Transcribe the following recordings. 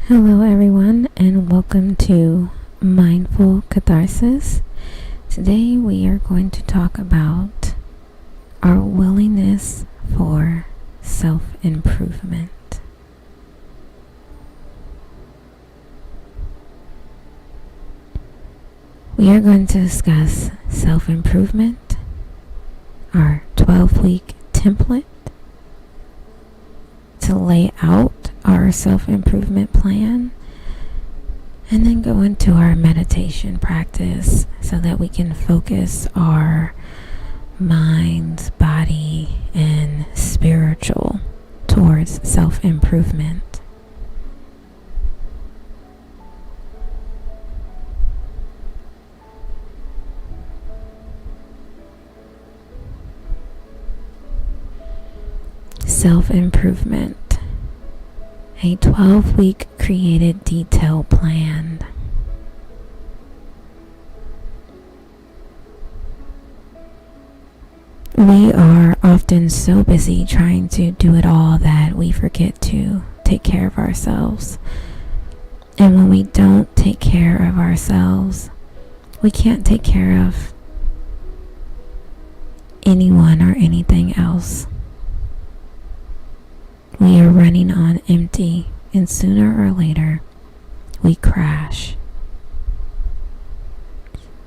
Hello, everyone, and welcome to Mindful Katharsis. Today, we are going to talk about our willingness for self-improvement. We are going to discuss self-improvement, our 12-week template to lay out our self-improvement plan, and then go into our meditation practice so that we can focus our minds, body, and spiritual towards self-improvement. Self-improvement. A 12-week created detail plan. We are often so busy trying to do it all that we forget to take care of ourselves. And when we don't take care of ourselves, we can't take care of anyone or anything else. We are running on empty, and sooner or later, we crash.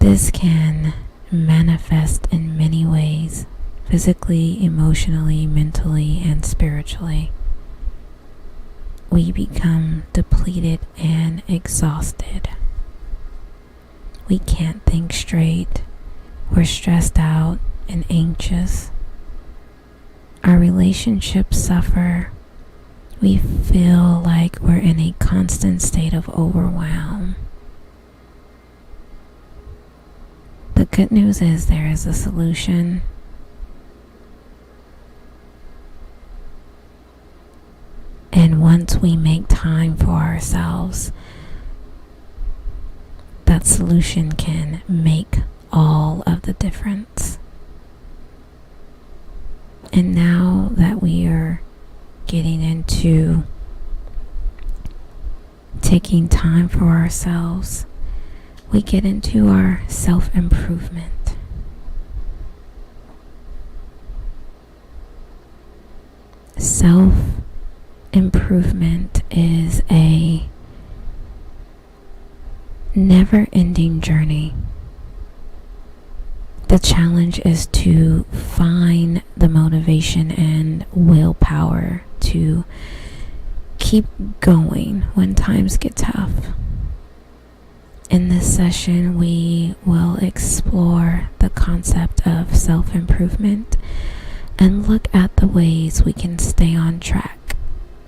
This can manifest in many ways, physically, emotionally, mentally, and spiritually. We become depleted and exhausted. We can't think straight. We're stressed out and anxious. Our relationships suffer. We feel like we're in a constant state of overwhelm. The good news is there is a solution. And once we make time for ourselves, that solution can make all of the difference. And now that we are getting into taking time for ourselves, we get into our self-improvement. Self-improvement is a never-ending journey. The challenge is to find the motivation and willpower to keep going when times get tough. In this session, we will explore the concept of self-improvement and look at the ways we can stay on track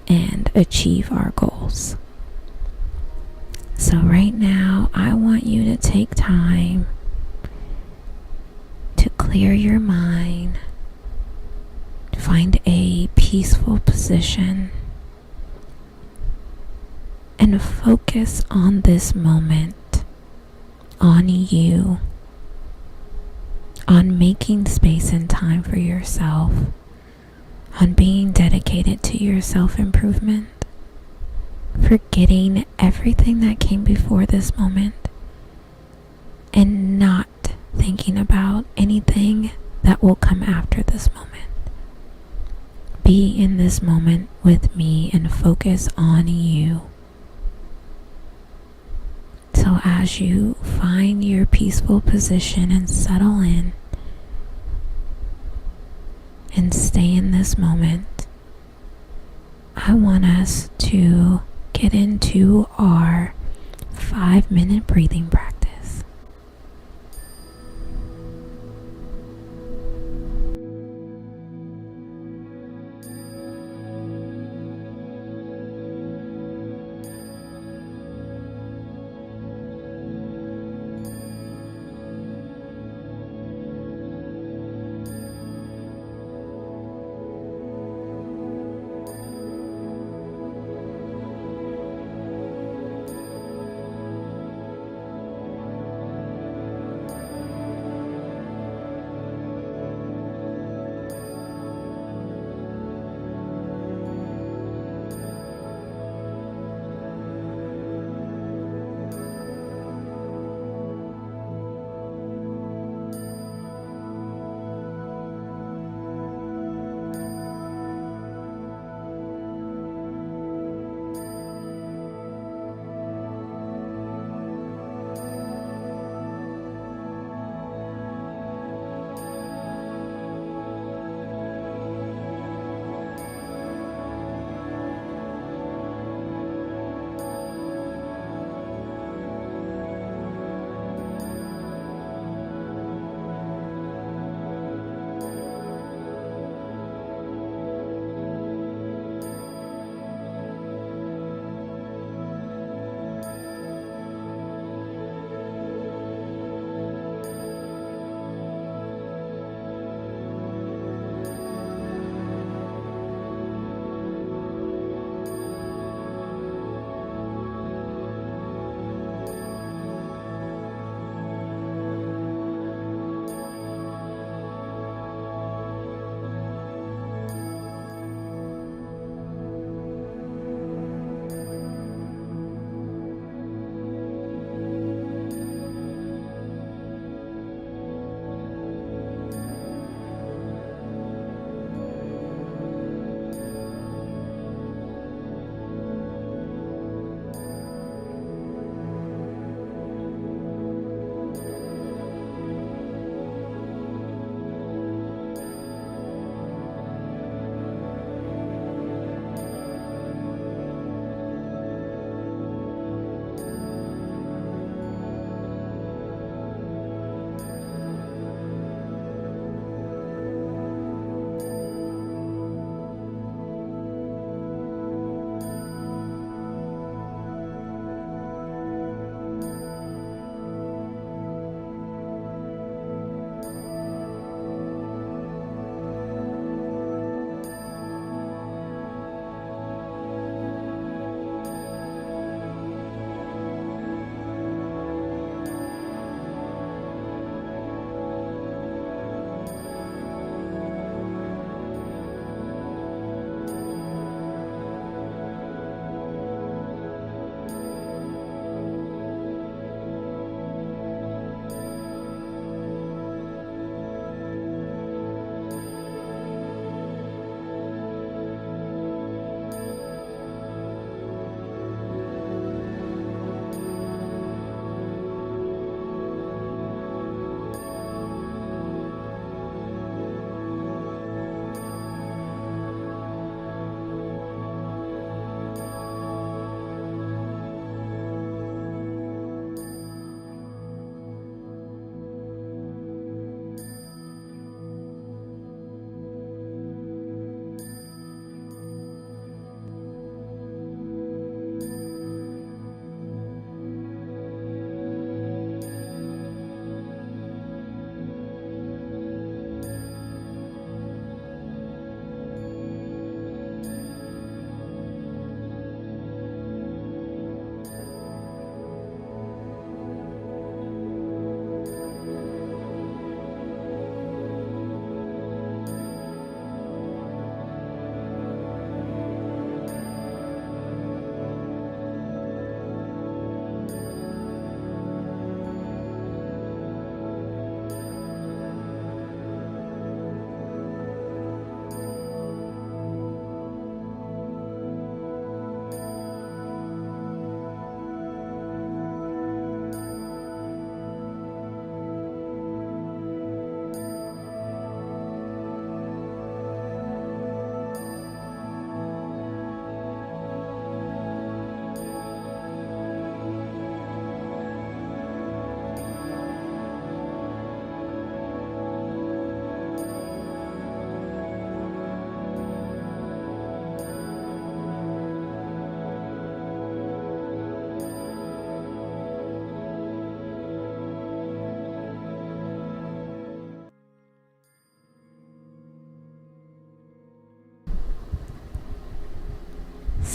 and achieve our goals. So right now, I want you to take time to clear your mind, find a peaceful position, and focus on this moment, on you, on making space and time for yourself, on being dedicated to your self-improvement, forgetting everything that came before this moment, and not thinking about anything that will come after this moment. Be in this moment with me and focus on you. So as you find your peaceful position and settle in and stay in this moment, I want us to get into our 5-minute breathing practice.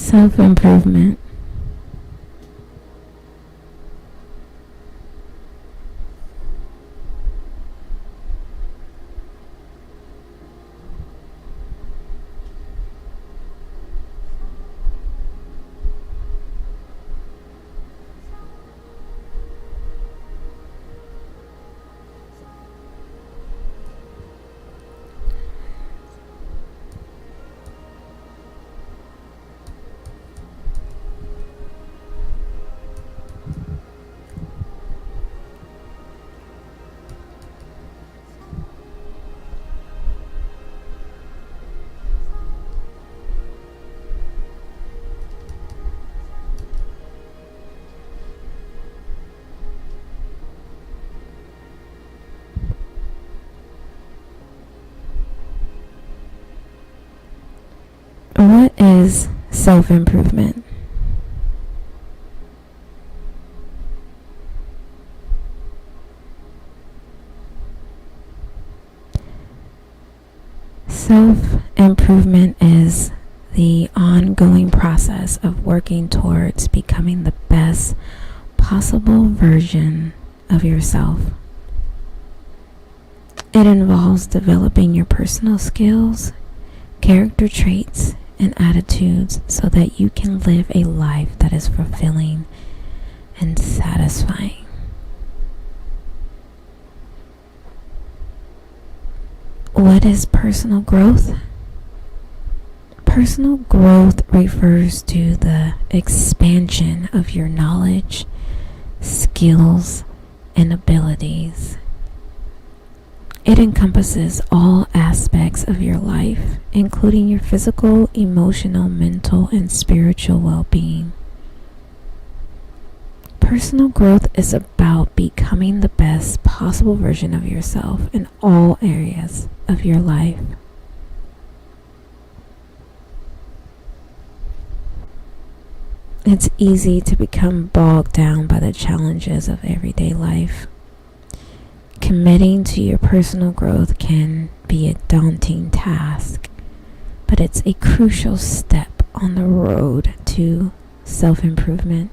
Self-improvement. What is self-improvement? Self-improvement is the ongoing process of working towards becoming the best possible version of yourself. It involves developing your personal skills, character traits, and attitudes so that you can live a life that is fulfilling and satisfying. What is personal growth? Personal growth refers to the expansion of your knowledge, skills, and abilities. It encompasses all aspects of your life, including your physical, emotional, mental, and spiritual well-being. Personal growth is about becoming the best possible version of yourself in all areas of your life. It's easy to become bogged down by the challenges of everyday life. Committing to your personal growth can be a daunting task, but it's a crucial step on the road to self-improvement.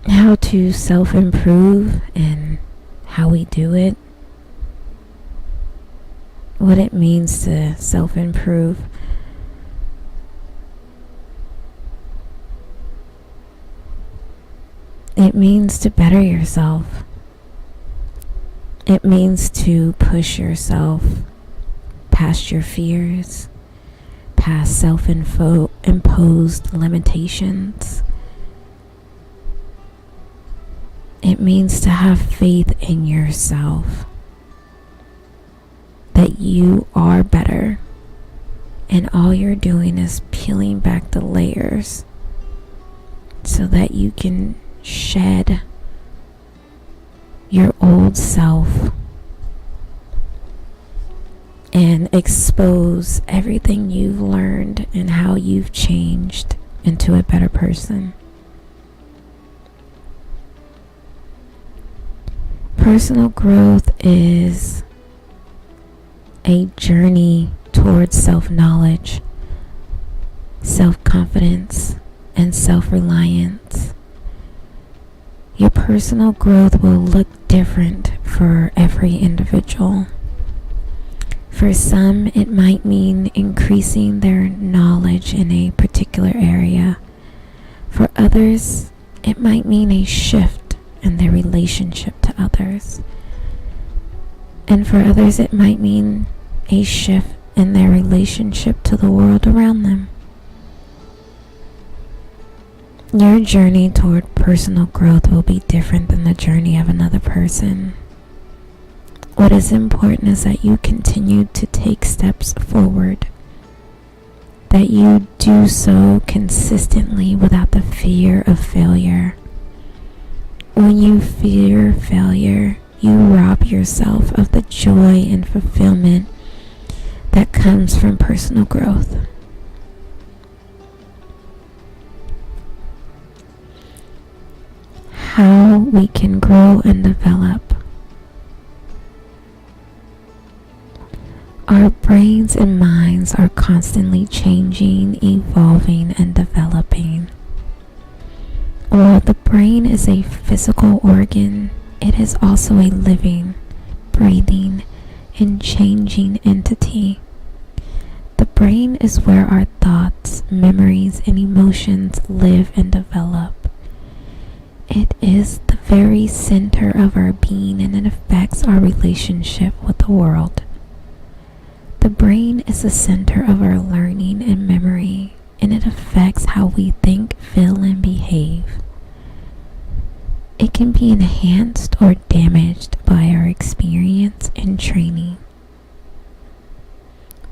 How to self-improve and how we do it. What it means to self-improve. It means to better yourself. It means to push yourself past your fears, past self-imposed limitations. It means to have faith in yourself, that you are better, and all you're doing is peeling back the layers so that you can shed your old self and expose everything you've learned and how you've changed into a better person. Personal growth is a journey towards self-knowledge, self-confidence, and self-reliance. Your personal growth will look different for every individual. For some, it might mean increasing their knowledge in a particular area. For others, it might mean a shift in their relationship to others. And for others, it might mean a shift in their relationship to the world around them. Your journey toward personal growth will be different than the journey of another person. What is important is that you continue to take steps forward, that you do so consistently without the fear of failure. When you fear failure, you rob yourself of the joy and fulfillment that comes from personal growth. how we can grow and develop. Our brains and minds are constantly changing, evolving, and developing. While the brain is a physical organ, it is also a living, breathing, and changing entity. The brain is where our thoughts, memories, and emotions live and develop. It is the very center of our being, and it affects our relationship with the world. The brain is the center of our learning and memory, and it affects how we think, feel, and behave. It can be enhanced or damaged by our experience and training.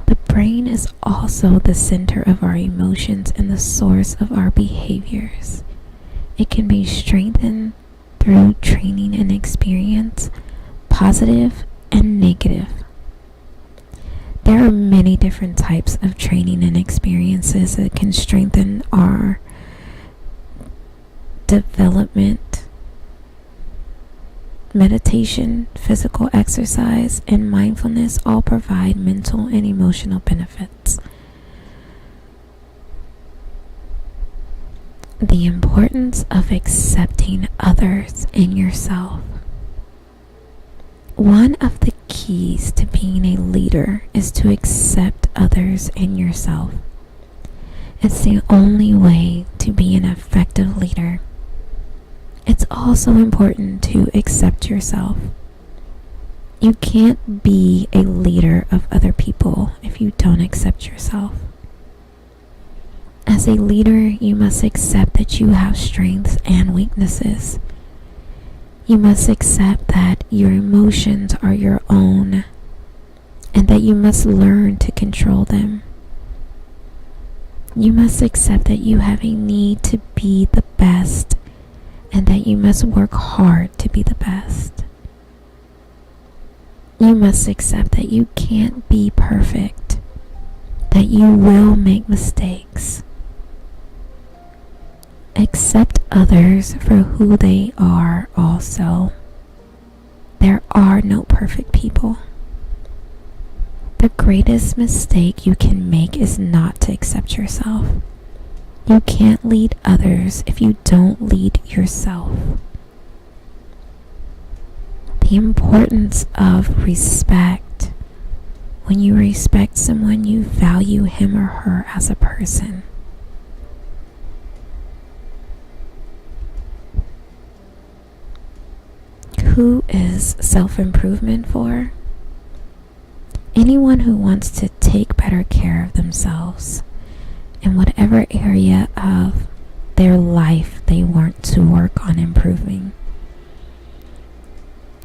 The brain is also the center of our emotions and the source of our behaviors. It can be strengthened through training and experience, positive and negative. There are many different types of training and experiences that can strengthen our development. Meditation, physical exercise, and mindfulness all provide mental and emotional benefits. The importance of accepting others and yourself. One of the keys to being a leader is to accept others and yourself. It's the only way to be an effective leader. It's also important to accept yourself. You can't be a leader of other people if you don't accept yourself. As a leader, you must accept that you have strengths and weaknesses. You must accept that your emotions are your own and that you must learn to control them. You must accept that you have a need to be the best and that you must work hard to be the best. You must accept that you can't be perfect, that you will make mistakes. Accept others for who they are also. There are no perfect people. The greatest mistake you can make is not to accept yourself. You can't lead others if you don't lead yourself. The importance of respect. When you respect someone, you value him or her as a person. Who is self-improvement for? Anyone who wants to take better care of themselves in whatever area of their life they want to work on improving.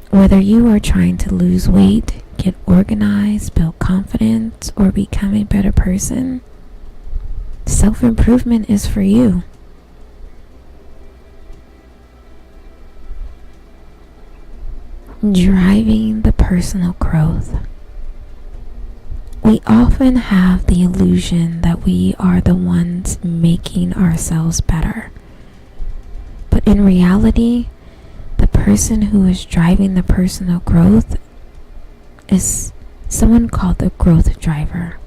Whether you are trying to lose weight, get organized, build confidence, or become a better person, self-improvement is for you. Driving the personal growth. We often have the illusion that we are the ones making ourselves better. But in reality, the person who is driving the personal growth is someone called the growth driver.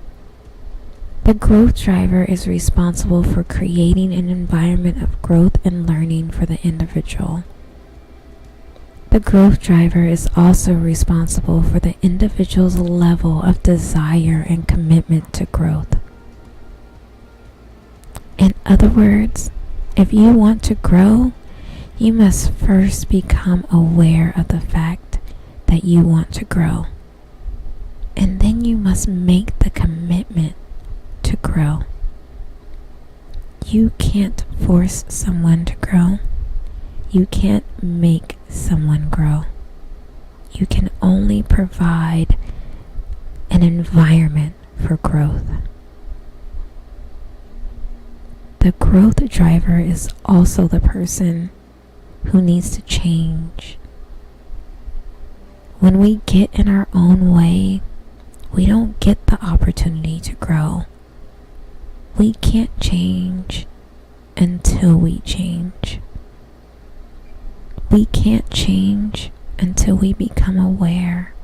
The growth driver is responsible for creating an environment of growth and learning for the individual. The growth driver is also responsible for the individual's level of desire and commitment to growth. In other words, if you want to grow, you must first become aware of the fact that you want to grow. And then you must make the commitment to grow. You can't force someone to grow. You can't make someone grow. You can only provide an environment for growth. The growth driver is also the person who needs to change. When we get in our own way, we don't get the opportunity to grow. We can't change until we change. We can't change until we become aware.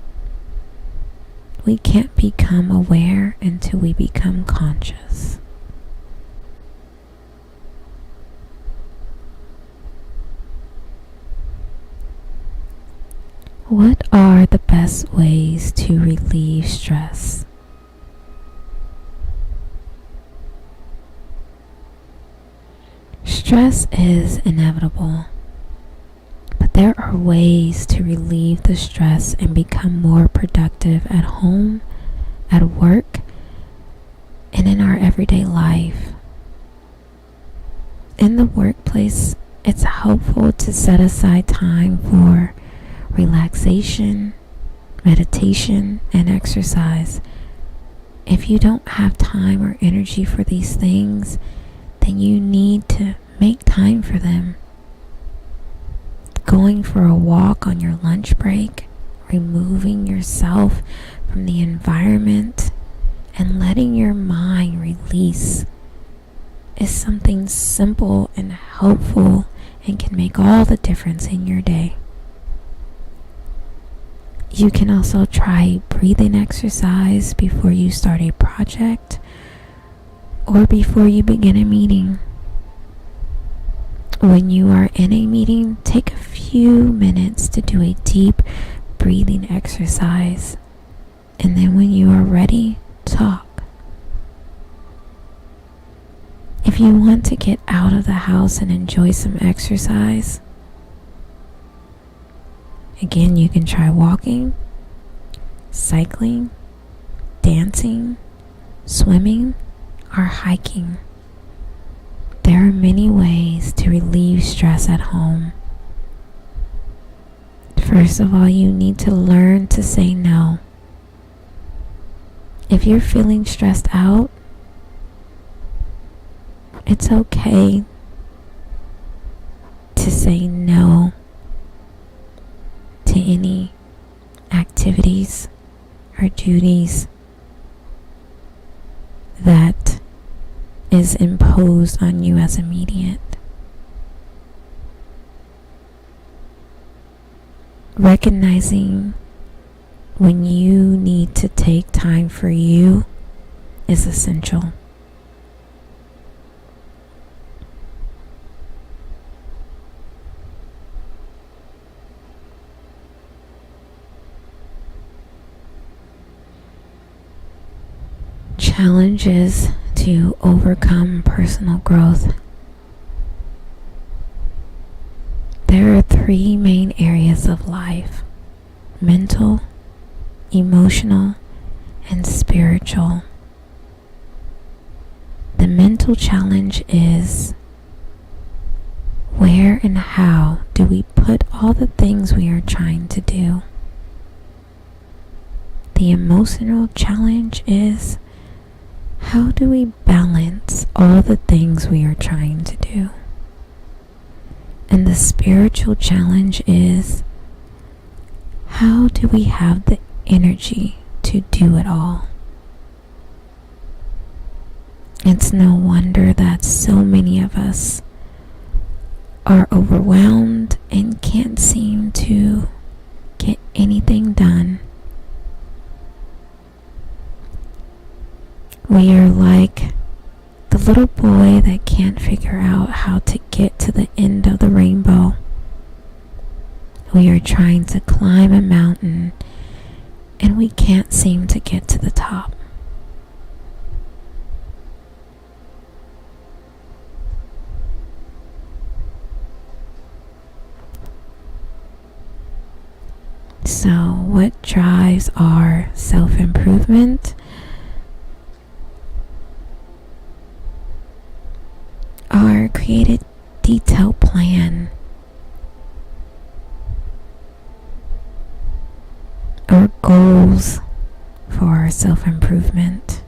We can't become aware until we become conscious. What are the best ways to relieve stress? Stress is inevitable, but there are ways to relieve the stress and become more productive at home, at work, and in our everyday life. In the workplace, it's helpful to set aside time for relaxation, meditation, and exercise. If you don't have time or energy for these things, then you need to make time for them. Going for a walk on your lunch break, removing yourself from the environment, and letting your mind release is something simple and helpful and can make all the difference in your day. You can also try breathing exercise before you start a project or before you begin a meeting. When you are in a meeting, take a few minutes to do a deep breathing exercise. And then when you are ready, talk. If you want to get out of the house and enjoy some exercise, again, you can try walking, cycling, dancing, swimming, or hiking. There are many ways to relieve stress at home. First of all, you need to learn to say no. If you're feeling stressed out, it's okay to say no to any activities or duties that is imposed on you as immediate. Recognizing when you need to take time for you is essential. Challenges to overcome personal growth. There are three main areas of life: mental, emotional, and spiritual. The mental challenge is where and how do we put all the things we are trying to do? The emotional challenge is how do we balance all the things we are trying to do? And the spiritual challenge is how do we have the energy to do it all? It's no wonder that so many of us are overwhelmed and can't seem to get anything done. We are like the little boy that can't figure out how to get to the end of the rainbow. We are trying to climb a mountain and we can't seem to get to the top. So, what drives our self-improvement? Our created detailed plan, our goals for our self-improvement,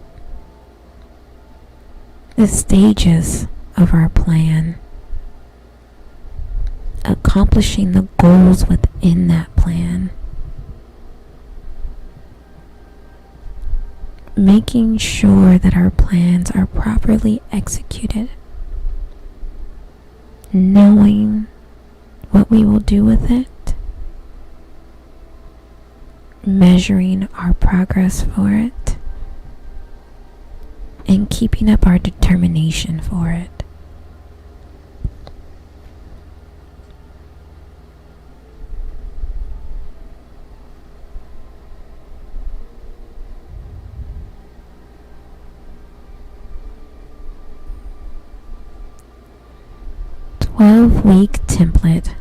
the stages of our plan, accomplishing the goals within that plan, making sure that our plans are properly executed, knowing what we will do with it, measuring our progress for it, and keeping up our determination for it. Week template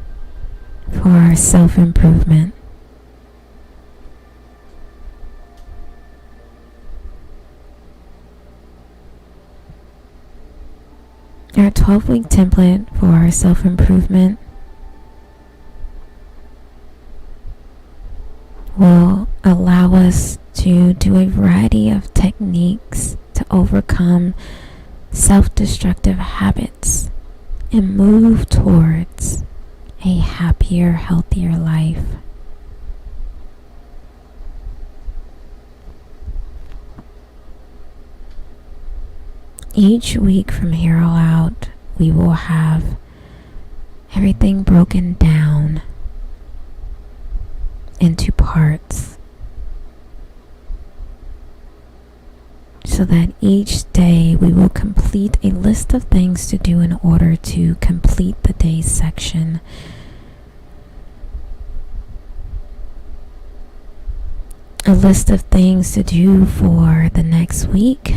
for our self-improvement. Our 12-week template for our self-improvement will allow us to do a variety of techniques to overcome self-destructive habits and move towards a happier, healthier life. Each week from here on out, we will have everything broken down into parts so that each day we will complete a list of things to do in order to complete the day's section. A list of things to do for the next week.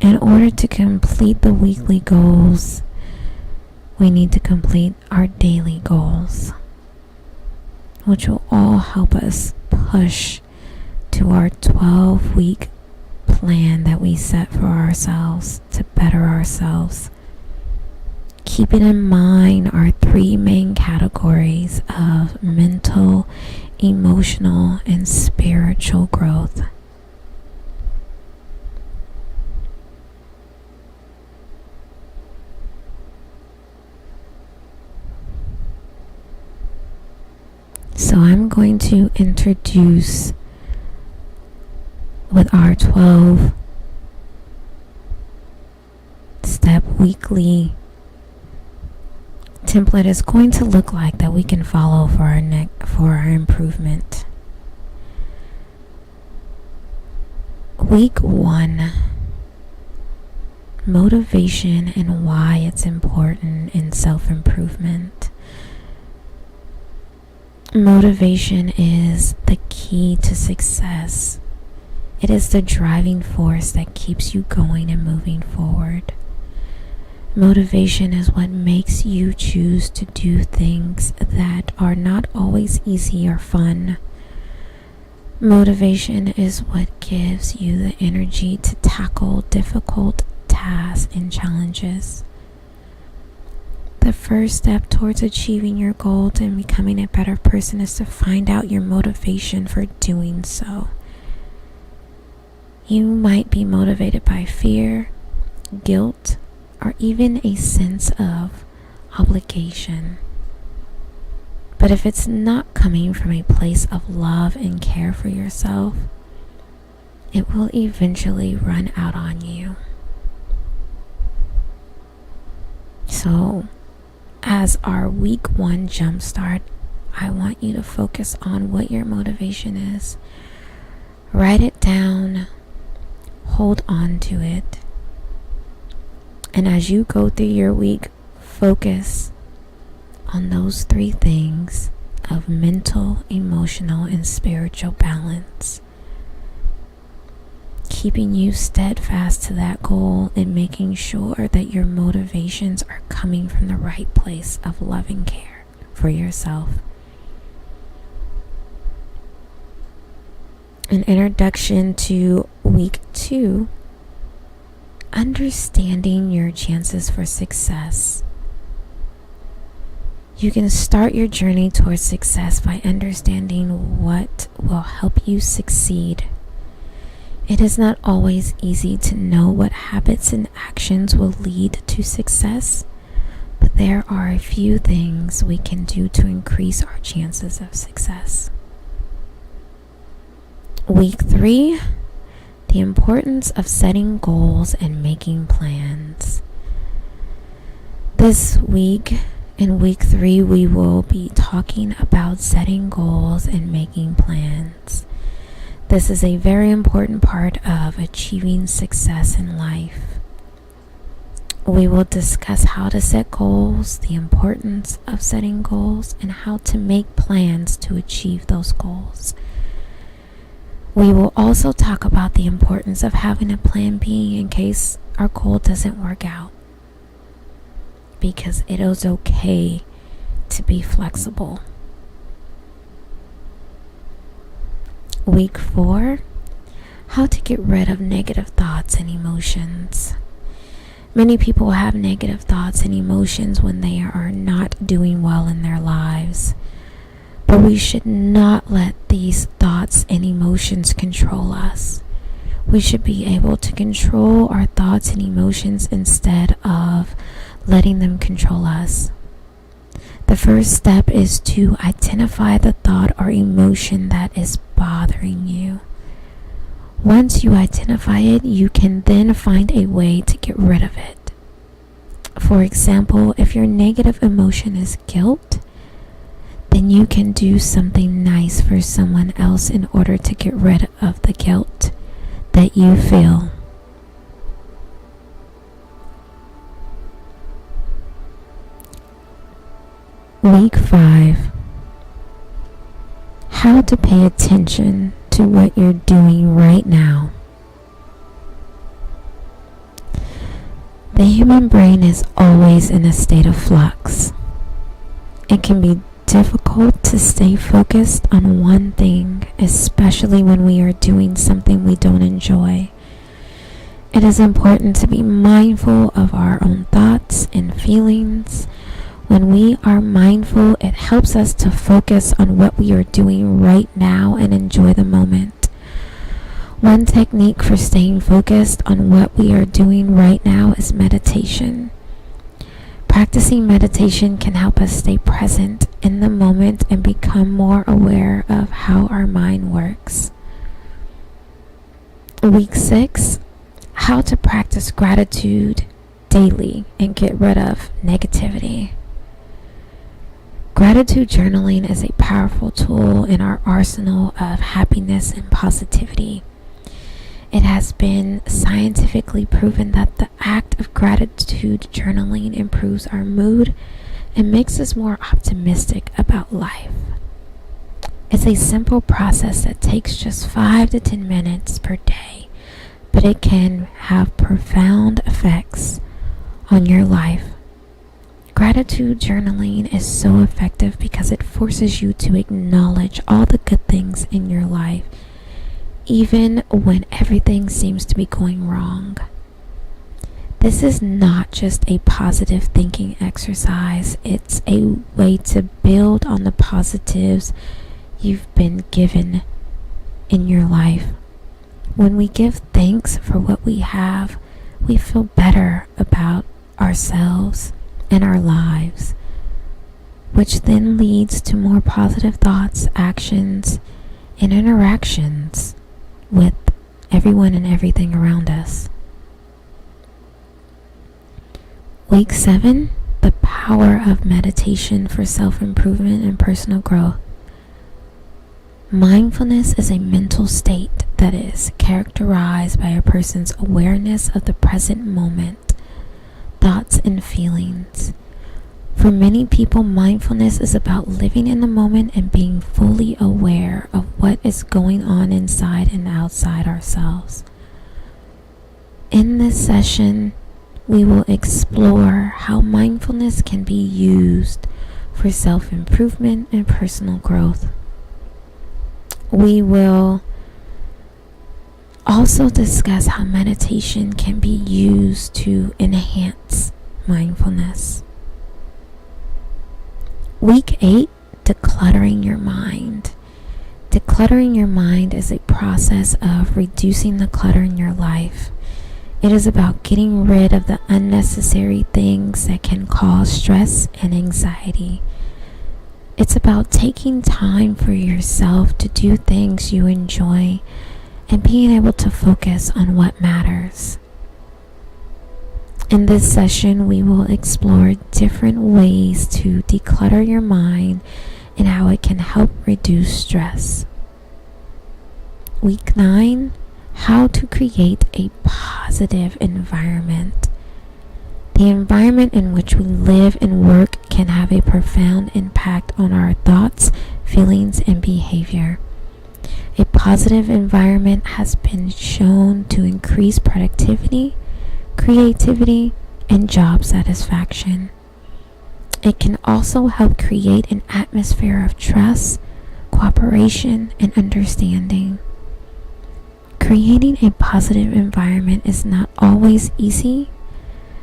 In order to complete the weekly goals, we need to complete our daily goals, which will all help us push to our 12-week plan that we set for ourselves to better ourselves. Keeping in mind our 3 main categories of mental, emotional, and spiritual growth. So I'm going to introduce with our 12-step weekly template is going to look like that we can follow for our improvement. Week 1, motivation and why it's important in self-improvement. Motivation is the key to success. It is the driving force that keeps you going and moving forward. Motivation is what makes you choose to do things that are not always easy or fun. Motivation is what gives you the energy to tackle difficult tasks and challenges. The first step towards achieving your goals and becoming a better person is to find out your motivation for doing so. You might be motivated by fear, guilt, or even a sense of obligation. But if it's not coming from a place of love and care for yourself, it will eventually run out on you. So, as our week 1 jumpstart, I want you to focus on what your motivation is. Write it down. Hold on to it. And as you go through your week, focus on those 3 things of mental, emotional, and spiritual balance. Keeping you steadfast to that goal and making sure that your motivations are coming from the right place of loving care for yourself. An introduction to week 2, understanding your chances for success. You can start your journey towards success by understanding what will help you succeed. It is not always easy to know what habits and actions will lead to success, but there are a few things we can do to increase our chances of success. Week 3, the importance of setting goals and making plans. This week, in week 3, we will be talking about setting goals and making plans. This is a very important part of achieving success in life. We will discuss how to set goals, the importance of setting goals, and how to make plans to achieve those goals. We will also talk about the importance of having a plan B in case our goal doesn't work out, because it is okay to be flexible. Week 4, how to get rid of negative thoughts and emotions. Many people have negative thoughts and emotions when they are not doing well in their lives. But we should not let these thoughts and emotions control us. We should be able to control our thoughts and emotions instead of letting them control us. The first step is to identify the thought or emotion that is bothering you. Once you identify it, you can then find a way to get rid of it. For example, if your negative emotion is guilt, then you can do something nice for someone else in order to get rid of the guilt that you feel. Week 5, how to pay attention to what you're doing right now. The human brain is always in a state of flux. It can be difficult to stay focused on one thing, especially when we are doing something we don't enjoy. It is important to be mindful of our own thoughts and feelings. When we are mindful, it helps us to focus on what we are doing right now and enjoy the moment. One technique for staying focused on what we are doing right now is meditation. Practicing meditation can help us stay present in the moment and become more aware of how our mind works. Week 6, how to practice gratitude daily and get rid of negativity. Gratitude journaling is a powerful tool in our arsenal of happiness and positivity. It has been scientifically proven that the act of gratitude journaling improves our mood and makes us more optimistic about life. It's a simple process that takes just 5 to 10 minutes per day, but it can have profound effects on your life. Gratitude journaling is so effective because it forces you to acknowledge all the good things in your life, even when everything seems to be going wrong. This is not just a positive thinking exercise, it's a way to build on the positives you've been given in your life. When we give thanks for what we have, we feel better about ourselves and our lives, which then leads to more positive thoughts, actions, and interactions with everyone and everything around us. Week 7, the power of meditation for self-improvement and personal growth. Mindfulness is a mental state that is characterized by a person's awareness of the present moment, thoughts, and feelings. For many people, mindfulness is about living in the moment and being fully aware of what is going on inside and outside ourselves. In this session, we will explore how mindfulness can be used for self-improvement and personal growth. We will also discuss how meditation can be used to enhance mindfulness. Week 8, decluttering your mind. Decluttering your mind is a process of reducing the clutter in your life. It is about getting rid of the unnecessary things that can cause stress and anxiety. It's about taking time for yourself to do things you enjoy and being able to focus on what matters. In this session, we will explore different ways to declutter your mind and how it can help reduce stress. Week 9, how to create a positive environment. The environment in which we live and work can have a profound impact on our thoughts, feelings, and behavior. A positive environment has been shown to increase productivity, creativity, and job satisfaction. It can also help create an atmosphere of trust, cooperation, and understanding. Creating a positive environment is not always easy.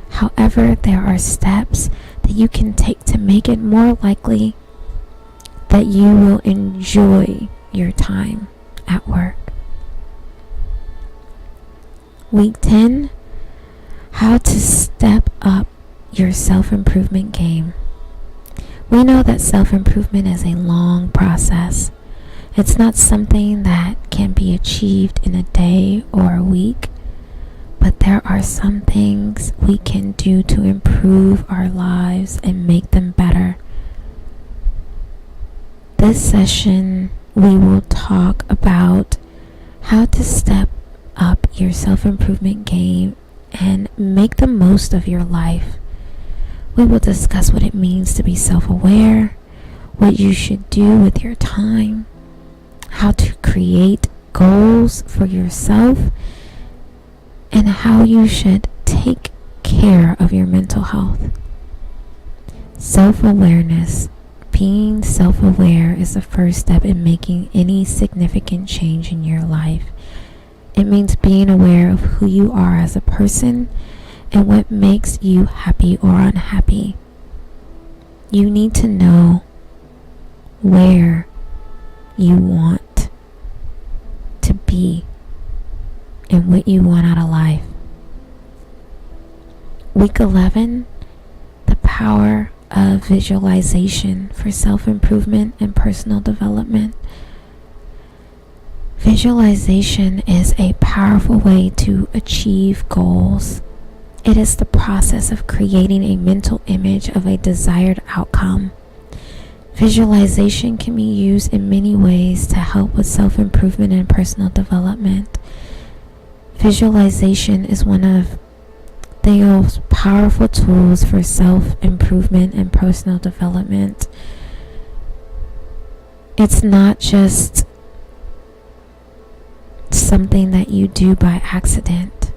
However, there are steps that you can take to make it more likely that you will enjoy your time at work. Week 10, how to step up your self-improvement game. We know that self-improvement is a long process. It's not something that can be achieved in a day or a week, but there are some things we can do to improve our lives and make them better. This session, we will talk about how to step up your self-improvement game and make the most of your life. We will discuss what it means to be self-aware, what you should do with your time, how to create goals for yourself, and how you should take care of your mental health. Self-awareness. Being self-aware is the first step in making any significant change in your life. It means being aware of who you are as a person and what makes you happy or unhappy. You need to know where you want to be and what you want out of life. Week 11, the power of visualization for self-improvement and personal development. Visualization is a powerful way to achieve goals. It is the process of creating a mental image of a desired outcome. Visualization can be used in many ways to help with self-improvement and personal development. Visualization is one of the most powerful tools for self-improvement and personal development. It's not just something that you do by accident.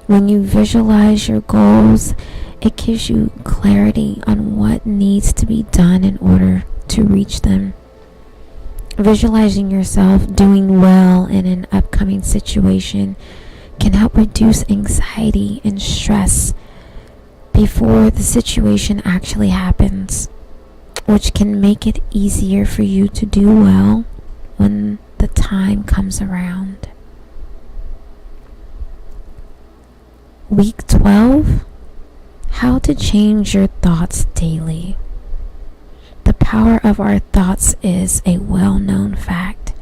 When you visualize your goals, it gives you clarity on what needs to be done in order to reach them. Visualizing yourself doing well in an upcoming situation can help reduce anxiety and stress before the situation actually happens, which can make it easier for you to do well when the time comes around. Week 12, how to change your thoughts daily. The power of our thoughts is a well-known fact.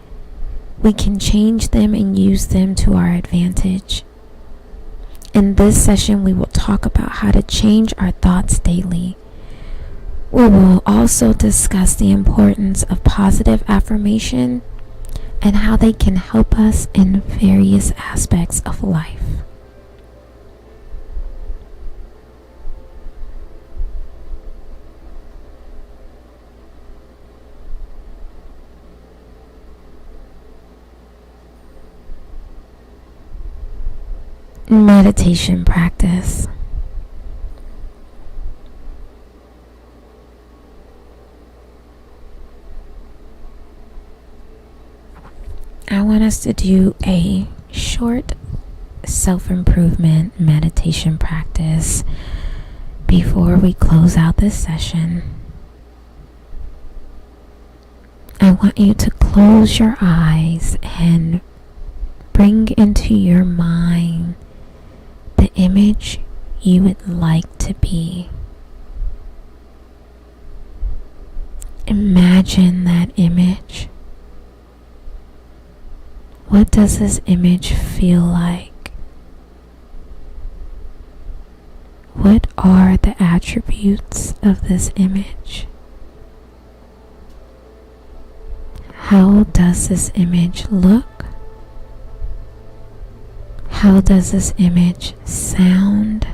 We can change them and use them to our advantage. In this session, we will talk about how to change our thoughts daily. We will also discuss the importance of positive affirmation and how they can help us in various aspects of life. Meditation practice. I want us to do a short self-improvement meditation practice before we close out this session. I want you to close your eyes and bring into your mind the image you would like to be. Imagine that image. What does this image feel like? are the attributes of this image? How does this image look? How does this image sound?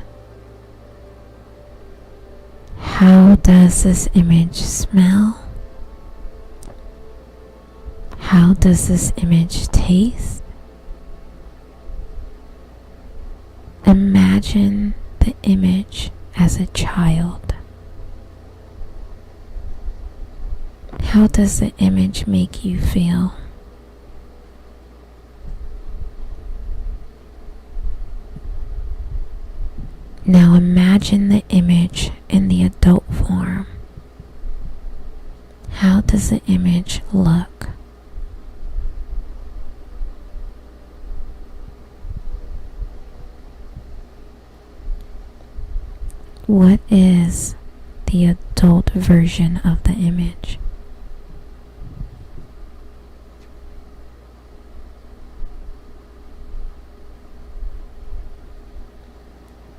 How does this image smell? How does this image taste? Imagine the image as a child. How does the image make you feel? Now imagine the image in the adult form. How does the image look? What is the adult version of the image?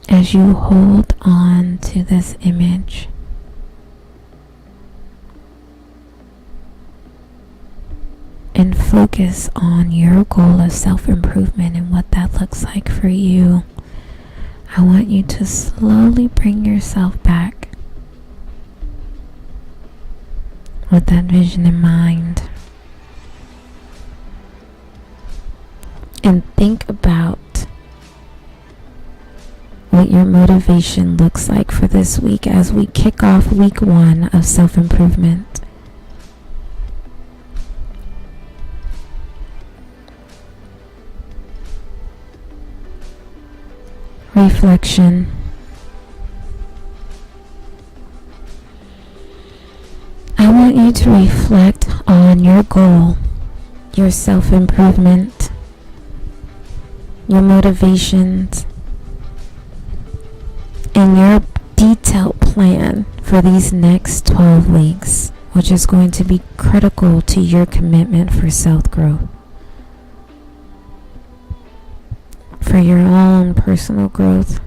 As you hold on to this image, and focus on your goal of self-improvement and what that looks like for you, I want you to slowly bring yourself back with that vision in mind. And think about what your motivation looks like for this week as we kick off week 1 of self-improvement. Reflection. I want you to reflect on your goal, your self-improvement, your motivations, and your detailed plan for these next 12 weeks, which is going to be critical to your commitment for self-growth. For your own personal growth,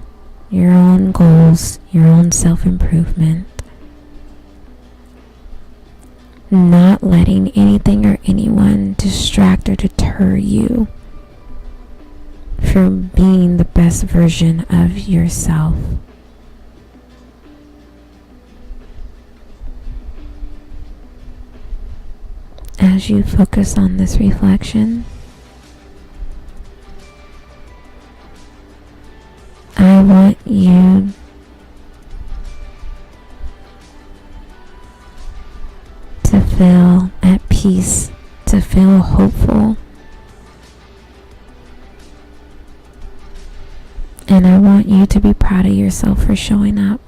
your own goals, your own self-improvement. Not letting anything or anyone distract or deter you from being the best version of yourself. As you focus on this reflection, I want you to feel at peace, to feel hopeful. And I want you to be proud of yourself for showing up.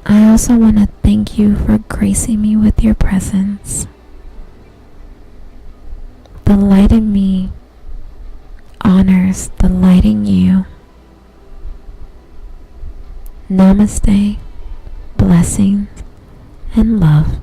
I also want to thank you for gracing me with your presence. The light in me honors the light in you. Namaste, blessings, and love.